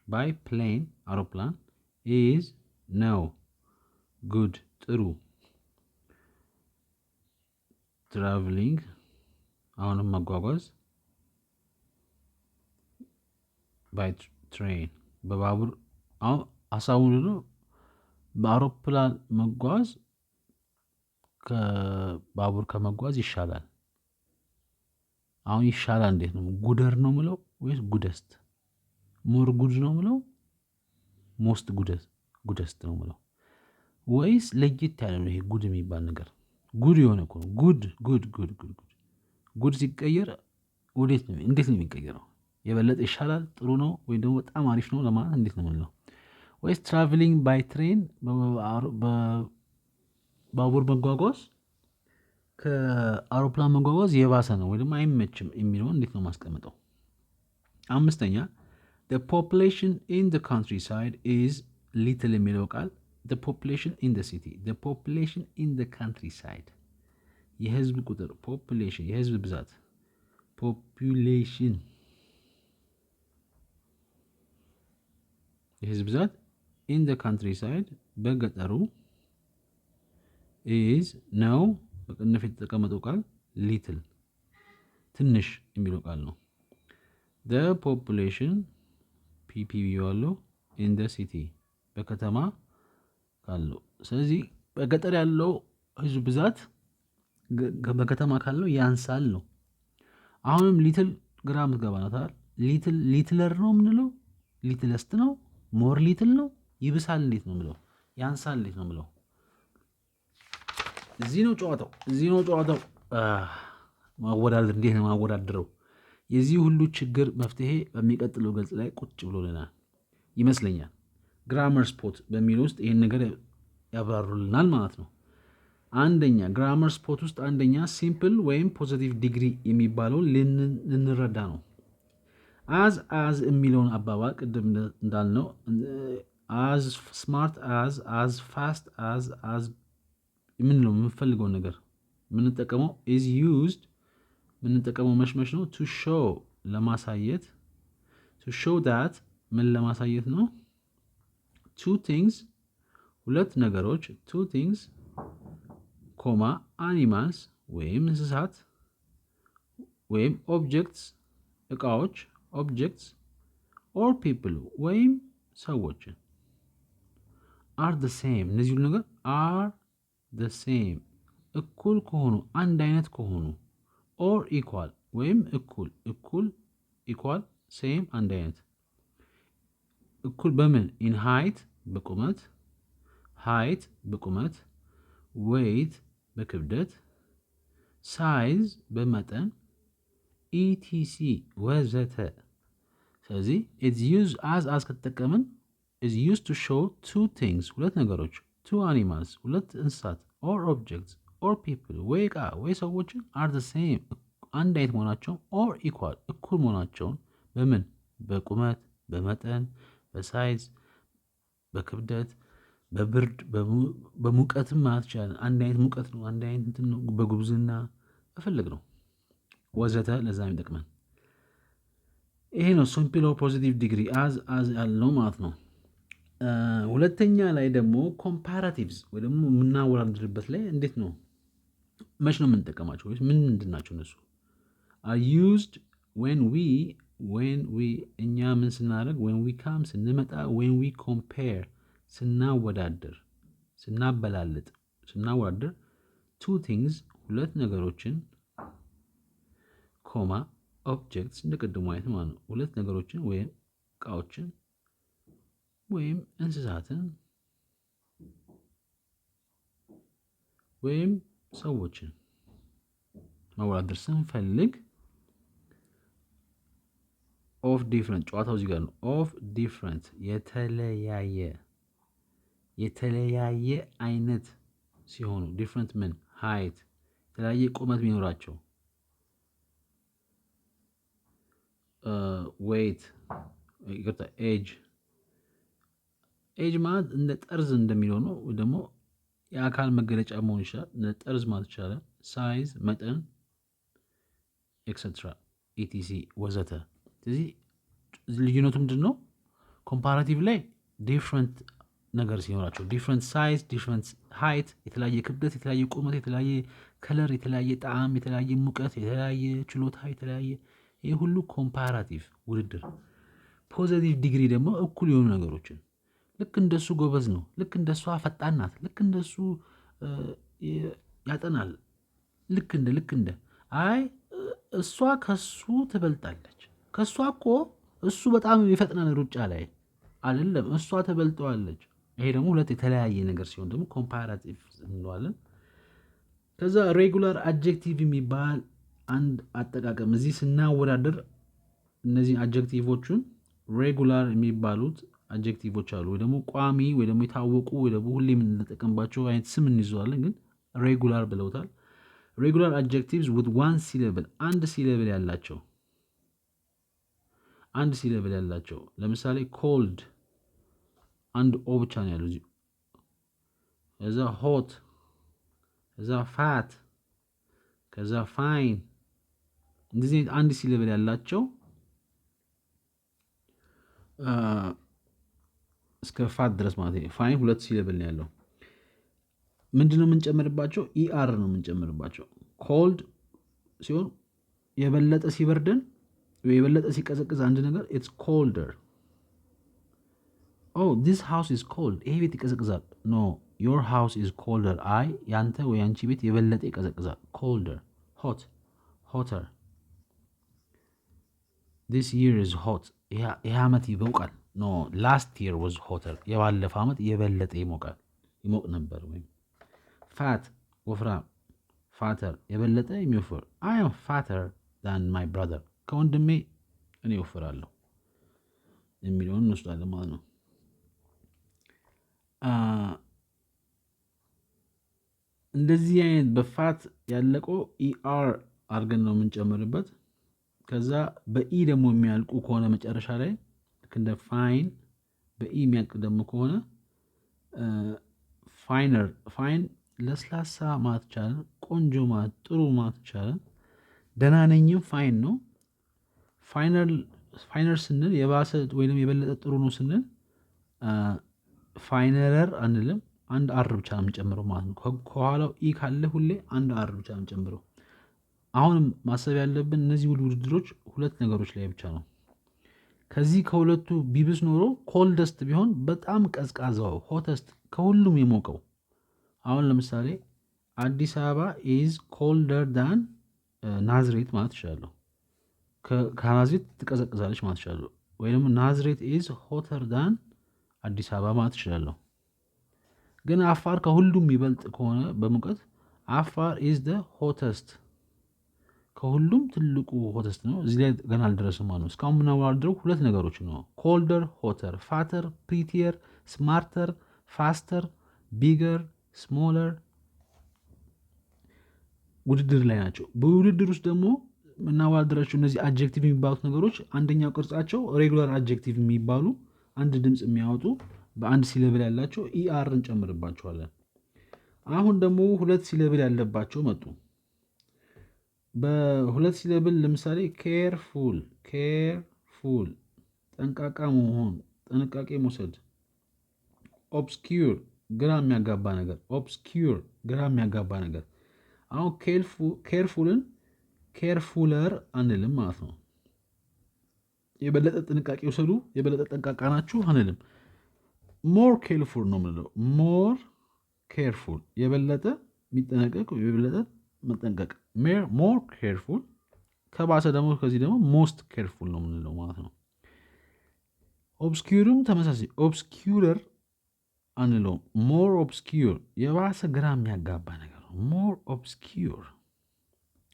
ባይ ፕሌን አውሮፕላን፣ ኢዝ ነው፣ ጉድ ጥሩ። ትራቨሊንግ አሁንም መጓጓዝ፣ ባይ ትሬን በባቡር። አሁን ሀሳቡ ምንድነው? በአውሮፕላን መጓዝ ከባቡር ከመጓዝ ይሻላል። አሁን ይሻላል እንዴት ነው? ጉደር ነው ምለው ወይስ ጉደስት? ሞር ጉድ ነው ምለው ሞስት ጉደስት ነው ምለው ወይስ ለየት ያለ ነው? ይሄ ጉድ የሚባል ነገር ጉድ የሆነ እኮ ነው። ጉድ ሲቀየር ወዴት ነው? እንዴት ነው የሚቀየረው? የበለጠ ይሻላል፣ ጥሩ ነው፣ ወይም ደግሞ በጣም አሪፍ ነው ለማለት እንዴት ነው ምንለው? ወይስ ትራቨሊንግ ባይ ትሬን በባቡር መጓጓዝ ከአውሮፕላን መጓጓዝ የባሰ ነው ወይ ደግሞ አይመችም የሚለውን እንዴት ነው ማስቀምጠው? አምስተኛ the population in the countryside is little የሚለው ቃል the population in the city, the population in the countryside የህዝብ ቁጥር population የህዝብ ብዛት population የህዝብ ብዛት in the countryside በገጠሩ is ነው በቅንፍ የተቀመጠው ቃል little ትንሽ የሚለው ቃል ነው። the population pp ያለው in the city በከተማ ካለው። ስለዚህ በገጠር ያለው ህዝብ ብዛት በከተማ ካለው ያንሳል ነው። አሁንም ሊትል ግራ ምትገባ ናት አይደል? ሊትለር ነው የምንለው? ሊትለስት ነው? ሞር ሊትል ነው? ይብሳል እንዴት ነው የምለው? ያንሳል እንዴት ነው የምለው? እዚህ ነው ጨዋታው። ማወዳደር እንዴት ነው ማወዳደረው? የዚህ ሁሉ ችግር መፍትሄ በሚቀጥለው ገጽ ላይ ቁጭ ብሎልናል ይመስለኛል። ግራመር ስፖት በሚል ውስጥ ይህን ነገር ያብራሩልናል ማለት ነው። አንደኛ ግራመር ስፖት ውስጥ አንደኛ ሲምፕል ወይም ፖዘቲቭ ዲግሪ የሚባለውን ልንረዳ ነው። አዝ የሚለውን አባባል ቅድም እንዳልነው አዝ ስማርት አዝ ፋስት አዝ የምንለው የምንፈልገው ነገር የምንጠቀመው ኢዝ ዩዝድ የምንጠቀመው መሽመሽ ነው። ቱ ሾው ለማሳየት ቱ ሾው ዳት ምን ለማሳየት ነው? ቱ ቲንግስ ሁለት ነገሮች ቱ ቲንግስ ኮማ አኒማልስ ወይም እንስሳት ወይም ኦብጀክትስ እቃዎች ኦብጀክትስ ኦር ፒፕል ወይም ሰዎችን አር ደ ሴም እነዚህ ሁሉ ነገር አር ደ ሴም እኩል ከሆኑ አንድ አይነት ከሆኑ ኦር ኢኳል ወይም እኩል ኢኳል ሴም አንድ አይነት እኩል በምን ኢን ሃይት በቁመት ሃይት በቁመት ዌይት በክብደት ሳይዝ በመጠን ኢቲሲ ወዘተ። ስለዚህ ኢትስ ዩዝ አዝ ከተጠቀምን ኢዝ ዩዝ ቱ ሾው ቱ ቲንግስ ሁለት ነገሮች ቱ አኒማልስ ሁለት እንስሳት ኦር ኦብጀክትስ ኦር ፒፕል ወይ እቃ ወይ ሰዎችን አር ዘ ሴም አንድ አይነት መሆናቸውን ኦር ኢኳል እኩል መሆናቸውን በምን በቁመት በመጠን በሳይዝ በክብደት በብርድ በሙቀትም ማለት ይቻላል። አንድ አይነት ሙቀት ነው፣ አንድ አይነት እንትን ነው፣ በጉብዝና በፈለግ ነው ወዘተ። ለዛ የሚጠቅመን ይሄ ነው። ሲምፕል ኦር ፖዚቲቭ ዲግሪ አዝ ያልነው ማለት ነው። ሁለተኛ ላይ ደግሞ ኮምፓራቲቭስ ወይ ደግሞ የምናወዳድርበት ላይ እንዴት ነው መች ነው የምንጠቀማቸው ወይስ ምንድን ናቸው እነሱ? አር ዩዝድ ዌን ዊ እኛ ምን ስናደርግ ዌን ዊ ካም ስንመጣ ዌን ዊ ኮምፔር ስናወዳድር ስናበላልጥ ስናወዳድር ቱ ቲንግስ ሁለት ነገሮችን ኮማ ኦብጀክትስ እንደ ቅድሙ አይነት ማለት ነው። ሁለት ነገሮችን ወይም እቃዎችን ወይም እንስሳትን ወይም ሰዎችን ማወዳደር ስንፈልግ ኦፍ ዲፍረንት ጨዋታው እዚህ ጋር ነው። ኦፍ ዲፍረንት የተለያየ አይነት ሲሆኑ ዲፍረንት ምን ሃይት የተለያየ ቁመት ቢኖራቸው ዌይት ይቅርታ ኤጅ ማለት እንደ ጠርዝ እንደሚለው ነው። ደግሞ የአካል መገለጫ መሆን ይችላል። እንደ ጠርዝ ማለት ይቻላል። ሳይዝ መጠን ኤክሰትራ ኢቲሲ ወዘተ። ስለዚህ ልዩነቱ ምንድን ነው? ኮምፓራቲቭ ላይ ዲፍረንት ነገር ሲኖራቸው ዲፍረንት ሳይዝ ዲፍረንት ሃይት የተለያየ ክብደት የተለያየ ቁመት የተለያየ ከለር የተለያየ ጣዕም የተለያየ ሙቀት የተለያየ ችሎታ የተለያየ ይህ ሁሉ ኮምፓራቲቭ ውድድር። ፖዘቲቭ ዲግሪ ደግሞ እኩል የሆኑ ነገሮችን ልክ እንደሱ ጎበዝ ነው፣ ልክ እንደሷ ፈጣን ናት፣ ልክ እንደሱ ያጠናል፣ ልክ እንደ አይ እሷ ከሱ ትበልጣለች፣ ከሷ እኮ እሱ በጣም ይፈጥናል ሩጫ ላይ አይደለም እሷ ትበልጠዋለች። ይሄ ደግሞ ሁለት የተለያየ ነገር ሲሆን ደግሞ ኮምፓራቲቭ እንለዋለን። ከዛ ሬጉላር አድጀክቲቭ የሚባል አንድ አጠቃቀም እዚህ ስናወዳደር እነዚህ አድጀክቲቮቹን ሬጉላር የሚባሉት አድጀክቲቮች አሉ፣ ወይ ደግሞ ቋሚ ወይ ደግሞ የታወቁ ወይ ደግሞ ሁሌ የምንጠቀምባቸው አይነት ስም እንይዘዋለን፣ ግን ሬጉላር ብለውታል። ሬጉላር አድጀክቲቭስ ዊዝ ዋን ሲለብል አንድ ሲለብል ያላቸው ለምሳሌ ኮልድ አንድ ኦ ብቻ ነው ያለው እዚህ። ከዛ ሆት፣ ከዛ ፋት፣ ከዛ ፋይን እንደዚህ አንድ ሲለብል ያላቸው እስከ ፋት ድረስ ማለት ነው። ፋይን ሁለት ሲለብል ነው ያለው። ምንድነው የምንጨምርባቸው? ኢአር ነው የምንጨምርባቸው። ኮልድ ሲሆን የበለጠ ሲበርደን የበለጠ ሲቀዘቅዝ አንድ ነገር ኢትስ ኮልደር። ኦ ዲስ ሃውስ ኢዝ ኮልድ፣ ይሄ ቤት ይቀዘቅዛል። ኖ ዮር ሃውስ ኢዝ ኮልደር፣ አይ ያንተ ወይ አንቺ ቤት የበለጠ ይቀዘቅዛል። ኮልደር። ሆት ሆተር፣ ዲስ ይር ኢዝ ሆት፣ ይሄ ዓመት ይሞቃል። ኖ ላስት ይር ዋዝ ሆተር፣ የባለፈው ዓመት የበለጠ ይሞቅ ነበር። ወይም ፋት ወፍራም፣ ፋተር የበለጠ የሚወፍር፣ አይ አም ፋተር ዳን ማይ ብራዘር፣ ከወንድሜ እኔ እወፍራለሁ የሚለውን እንወስዳለን ማለት ነው። እንደዚህ አይነት በፋት ያለቀው ኢአር አድርገን ነው የምንጨምርበት። ከዛ በኢ ደግሞ የሚያልቁ ከሆነ መጨረሻ ላይ ልክ እንደ ፋይን በኢ የሚያልቅ ደግሞ ከሆነ ፋይነር ፋይን ለስላሳ ማለት ይቻላል። ቆንጆ ማለት ጥሩ ማለት ይቻላል። ደህና ነኝም ፋይን ነው። ፋይነር ስንል የባሰ ወይም የበለጠ ጥሩ ነው ስንል ፋይነረር አንልም። አንድ አር ብቻ ነው የምንጨምረው ማለት ነው። ከኋላው ኢ ካለ ሁሌ አንድ አር ብቻ ነው የምንጨምረው። አሁንም ማሰብ ያለብን እነዚህ ውድድሮች ሁለት ነገሮች ላይ ብቻ ነው። ከዚህ ከሁለቱ ቢብስ ኖሮ ኮልደስት ቢሆን በጣም ቀዝቃዛው ሆተስት ከሁሉም የሞቀው። አሁን ለምሳሌ አዲስ አበባ ኢዝ ኮልደር ዳን ናዝሬት ማለት ይችላለሁ። ከናዝሬት ትቀዘቅዛለች ማለት ይችላለሁ። ወይም ናዝሬት ኢዝ ሆተር ዳን አዲስ አበባ ማለት ይችላለሁ። ግን አፋር ከሁሉም ይበልጥ ከሆነ በሙቀት አፋር ኢዝ ደ ሆተስት፣ ከሁሉም ትልቁ ሆተስት ነው። እዚህ ላይ ገና አልደረስም ማለት ነው። እስካሁን የምናወዳድረው ሁለት ነገሮች ነው። ኮልደር፣ ሆተር፣ ፋተር፣ ፕሪቲየር፣ ስማርተር፣ ፋስተር፣ ቢገር፣ ስሞለር ውድድር ላይ ናቸው። በውድድር ውስጥ ደግሞ የምናወዳድራቸው እነዚህ አጀክቲቭ የሚባሉት ነገሮች አንደኛው ቅርጻቸው ሬጉላር አጀክቲቭ የሚባሉ አንድ ድምፅ የሚያወጡ በአንድ ሲለብል ያላቸው ኢአር እንጨምርባቸዋለን። አሁን ደግሞ ሁለት ሲለብል ያለባቸው መጡ። በሁለት ሲለብል ለምሳሌ ኬርፉል፣ ኬርፉል ጠንቃቃ መሆን፣ ጥንቃቄ መውሰድ። ኦብስኪዩር ግራ የሚያጋባ ነገር፣ ኦብስኪዩር ግራ የሚያጋባ ነገር። አሁን ኬርፉልን ኬርፉለር አንልም ማለት ነው። የበለጠ ጥንቃቄ ውሰዱ፣ የበለጠ ጠንቃቃ ናችሁ አንልም። ሞር ኬርፉል ነው የምንለው። ሞር ኬርፉል የበለጠ የሚጠነቀቅ፣ የበለጠ መጠንቀቅ። ሞር ኬርፉል ከባሰ ደግሞ ከዚህ ደግሞ ሞስት ኬርፉል ነው የምንለው ማለት ነው። ኦብስኪዩርም ተመሳሳይ ኦብስኪዩረር አንለውም። ሞር ኦብስኪዩር የባሰ ግራ የሚያጋባ ነገር ነው። ሞር ኦብስኪዩር፣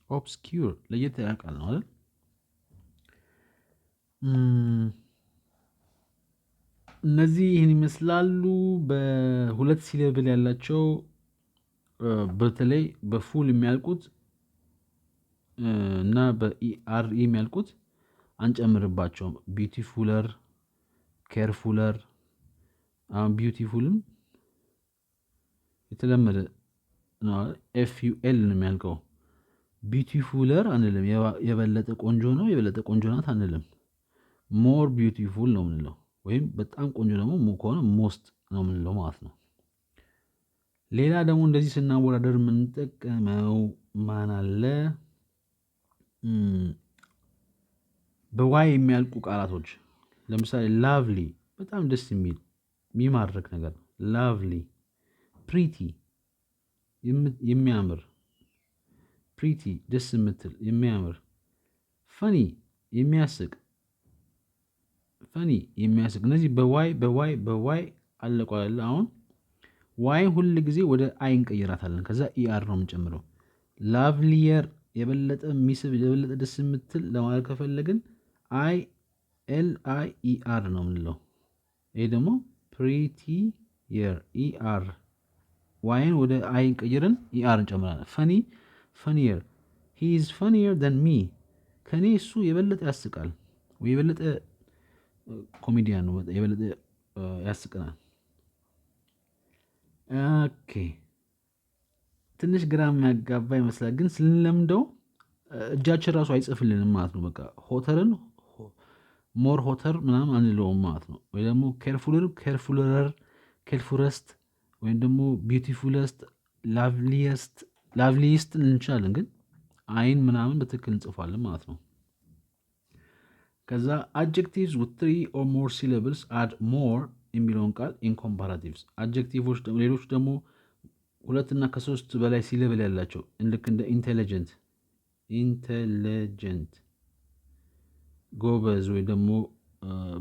ኦብስኪዩር ለየት ያለ ቃል ነው አይደል? እነዚህ ይህን ይመስላሉ። በሁለት ሲለብል ያላቸው በተለይ በፉል የሚያልቁት እና በኢአር የሚያልቁት አንጨምርባቸውም። ቢዩቲፉለር፣ ኬርፉለር። አሁን ቢዩቲፉልም የተለመደ ኤፍዩኤል ነው የሚያልቀው። ቢዩቲፉለር አንልም። የበለጠ ቆንጆ ነው፣ የበለጠ ቆንጆ ናት አንልም። ሞር ቢዩቲፉል ነው የምንለው። ወይም በጣም ቆንጆ ደግሞ ከሆነ ሞስት ነው የምንለው ማለት ነው። ሌላ ደግሞ እንደዚህ ስናወዳደር የምንጠቀመው ማን አለ? በዋይ የሚያልቁ ቃላቶች ለምሳሌ ላቭሊ በጣም ደስ የሚል የሚማርክ ነገር። ላቭሊ። ፕሪቲ የሚያምር፣ ፕሪቲ ደስ የምትል የሚያምር። ፈኒ የሚያስቅ፣ ፈኒ የሚያስቅ። እነዚህ በዋይ በዋይ በዋይ አለቋል። አሁን ዋይን ሁል ጊዜ ወደ አይ እንቀይራታለን። ከዛ ኢአር ነው የምንጨምረው። ላቭሊየር የበለጠ የሚስብ፣ የበለጠ ደስ የምትል ለማለት ከፈለግን አይ ኤል አይ ኢአር ነው የምንለው። ይሄ ደግሞ ፕሪቲየር ኢአር። ዋይን ወደ አይ እንቀይርን ኢአር እንጨምራለን። ፈኒ ፈኒየር፣ ሂ ኢዝ ፈኒየር ደን ሚ። ከኔ እሱ የበለጠ ያስቃል ወይ የበለጠ ኮሜዲያን ነው፣ የበለጠ ያስቀናል። ኦኬ ትንሽ ግራ የሚያጋባ ይመስላል፣ ግን ስንለምደው እጃችን ራሱ አይጽፍልንም ማለት ነው። በቃ ሆተርን ሞር ሆተር ምናምን አንለውም ማለት ነው። ወይ ደግሞ ኬርፉለር ኬርፉለረር፣ ኬርፉረስት ወይም ደግሞ ቢዩቲፉለስት፣ ላቭሊየስት፣ ላቭሊስት እንችላለን፣ ግን አይን ምናምን በትክክል እንጽፋለን ማለት ነው። ከዛ አድጀክቲቭስ ዊዝ 3 or more syllables add more የሚለውን ቃል ኢን ኮምፓራቲቭስ። አድጀክቲቮች ሌሎች ደግሞ ሁለትና ከሶስት በላይ ሲለብል ያላቸው ልክ እንደ ኢንቴሊጀንት፣ ኢንቴሊጀንት ጎበዝ፣ ወይ ደግሞ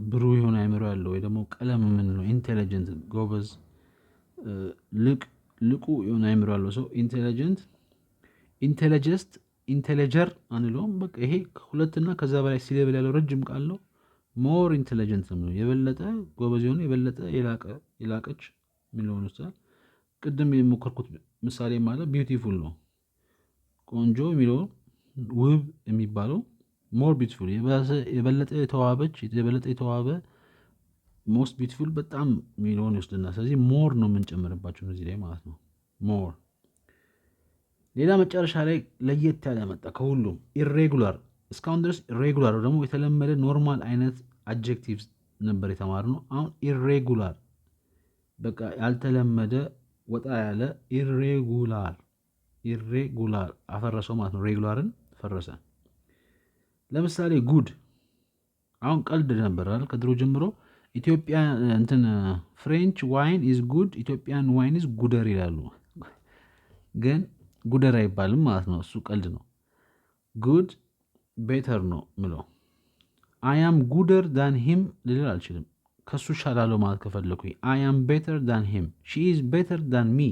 ብሩህ የሆነ አይምሮ ያለው፣ ወይ ደግሞ ቀለም የምንለው ኢንቴሊጀንት ጎበዝ፣ ልቁ የሆነ አይምሮ ያለው ሰው ኢንቴሊጀንት። ኢንቴሊጀስት ኢንቴሊጀር አንለውም። በቃ ይሄ ሁለትና ከዛ በላይ ሲሌብል ያለው ረጅም ቃል ነው። ሞር ኢንቴሊጀንት ነው፣ የበለጠ ጎበዝ የሆነ የበለጠ የላቀች የሚለውን ይወስዳል። ቅድም የሞከርኩት ምሳሌ ማለት ቢዩቲፉል ነው። ቆንጆ የሚለው ውብ የሚባለው ሞር ቢዩቲፉል የበለጠ የተዋበች የበለጠ የተዋበ ሞስት ቢዩቲፉል በጣም የሚለውን ይወስድና ስለዚህ ሞር ነው የምንጨምርባቸው እነዚህ ላይ ማለት ነው። ሞር ሌላ መጨረሻ ላይ ለየት ያለ መጣ ከሁሉም ኢሬጉላር። እስካሁን ድረስ ኢሬጉላር ደግሞ የተለመደ ኖርማል አይነት አድጀክቲቭ ነበር የተማርነው። አሁን ኢሬጉላር በቃ ያልተለመደ ወጣ ያለ ኢሬጉላር አፈረሰው ማለት ነው። ሬጉላርን ፈረሰ። ለምሳሌ ጉድ አሁን ቀልድ ነበር አይደል? ከድሮ ጀምሮ ኢትዮጵያ እንትን ፍሬንች ዋይን ኢዝ ጉድ ኢትዮጵያን ዋይን ኢዝ ጉደር ይላሉ። ግን ጉደር አይባልም ማለት ነው። እሱ ቀልድ ነው። ጉድ ቤተር ነው ምለው። አያም ጉደር ዳን ሂም ልል አልችልም። ከሱ ሻላለሁ ማለት ከፈለኩኝ አያም ቤተር ዳን ሂም፣ ሺ ኢዝ ቤተር ዳን ሚ፣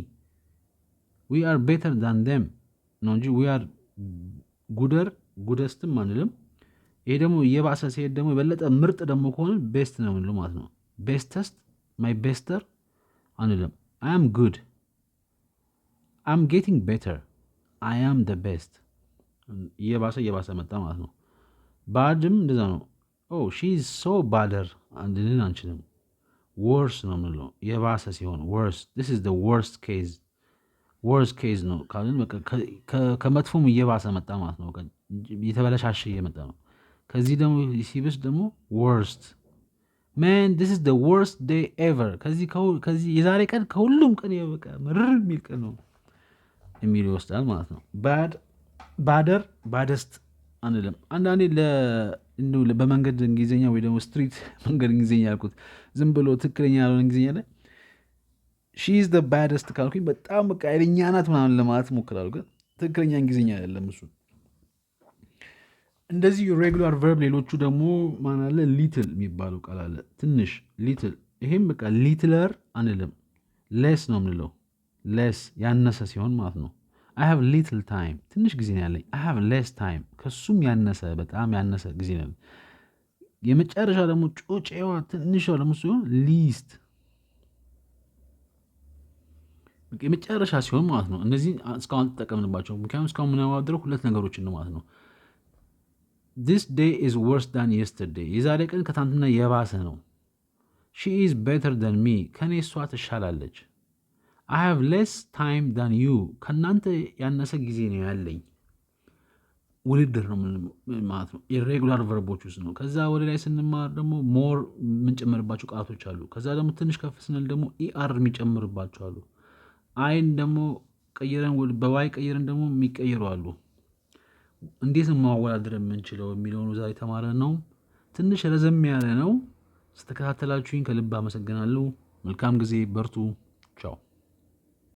ዊ አር ቤተር ዳን ደም ነው እንጂ ዊ አር ጉደር ጉደስትም አንልም። ይሄ ደግሞ እየባሰ ሲሄድ ደግሞ የበለጠ ምርጥ ደግሞ ከሆነ ቤስት ነው የምንለው ማለት ነው። ቤስተስት ማይ ቤስተር አንልም። አም ጉድ አም ጌቲንግ ቤተር አም ደ ቤስት። እየባሰ መጣ ማለት ነው። ባድም እንደዛ ነው። ሺ ኢዝ ሶ ባደር አንድልን አንችልም። ወርስ ነው የምንለው የባሰ ሲሆን ወርስ ዲስ ኢዝ ደ ወርስት ኬዝ ነው ካልን ከመጥፎም እየባሰ መጣ ማለት ነው። የተበለሻሸ እየመጣ ነው። ከዚህ ደግሞ ሲብስ ደግሞ ወርስት ማን ዲስ ኢዝ ደ ወርስት ዴይ ኤቨር። ከዚህ የዛሬ ቀን ከሁሉም ቀን በቃ ምርር የሚል ቀን ነው የሚል ይወስዳል ማለት ነው። ባደር ባደስት አንልም። አንዳንዴ በመንገድ እንግሊዝኛ ወይ ደግሞ ስትሪት መንገድ እንግሊዝኛ ያልኩት ዝም ብሎ ትክክለኛ ያልሆነ እንግሊዝኛ ላይ ሺ ኢዝ ደ ባደስት ካልኩኝ በጣም በቃ ኃይለኛ ናት ምናምን ለማለት እሞክራለሁ። ግን ትክክለኛ እንግሊዝኛ አይደለም እሱ። እንደዚህ ሬጉላር ቨርብ ሌሎቹ ደግሞ ማን አለ? ሊትል የሚባለው ቃል አለ። ትንሽ ሊትል። ይሄም በቃ ሊትለር አንልም፣ ሌስ ነው የምንለው። ሌስ ያነሰ ሲሆን ማለት ነው። አይ ሃቭ ሊትል ታይም ትንሽ ጊዜ ነው ያለኝ። አይ ሃቭ ሌስ ታይም ከሱም ያነሰ በጣም ያነሰ ጊዜ ነው። የመጨረሻ ደግሞ ጮጬዋ ትንሿ ደግሞ ሲሆን ሊስት የመጨረሻ ሲሆን ማለት ነው። እነዚህ እስካሁን ተጠቀምንባቸው። ምክንያቱም እስካሁን የምናወዳድረው ሁለት ነገሮችን ነው ማለት ነው። this day is worse than yesterday የዛሬ ቀን ከትናንትና የባሰ ነው። she is better than me ከኔ እሷ ትሻላለች። I have less time than you ከእናንተ ያነሰ ጊዜ ነው ያለኝ። ውድድር ነው ማለት ነው። ኢሬጉላር ቨርቦች ውስጥ ነው። ከዛ ወደ ላይ ስንማር ደግሞ ሞር የምንጨምርባቸው ቃላቶች አሉ። ከዛ ደግሞ ትንሽ ከፍ ስንል ደግሞ ኢአር የሚጨምርባቸው አሉ። አይን ደግሞ ቀይረን በዋይ ቀይረን ደግሞ የሚቀይሩ አሉ። እንዴት ማወዳደር የምንችለው የሚለውን ዛሬ የተማረ ነው። ትንሽ ረዘም ያለ ነው። ስተከታተላችሁኝ ከልብ አመሰግናለሁ። መልካም ጊዜ። በርቱ። ቻው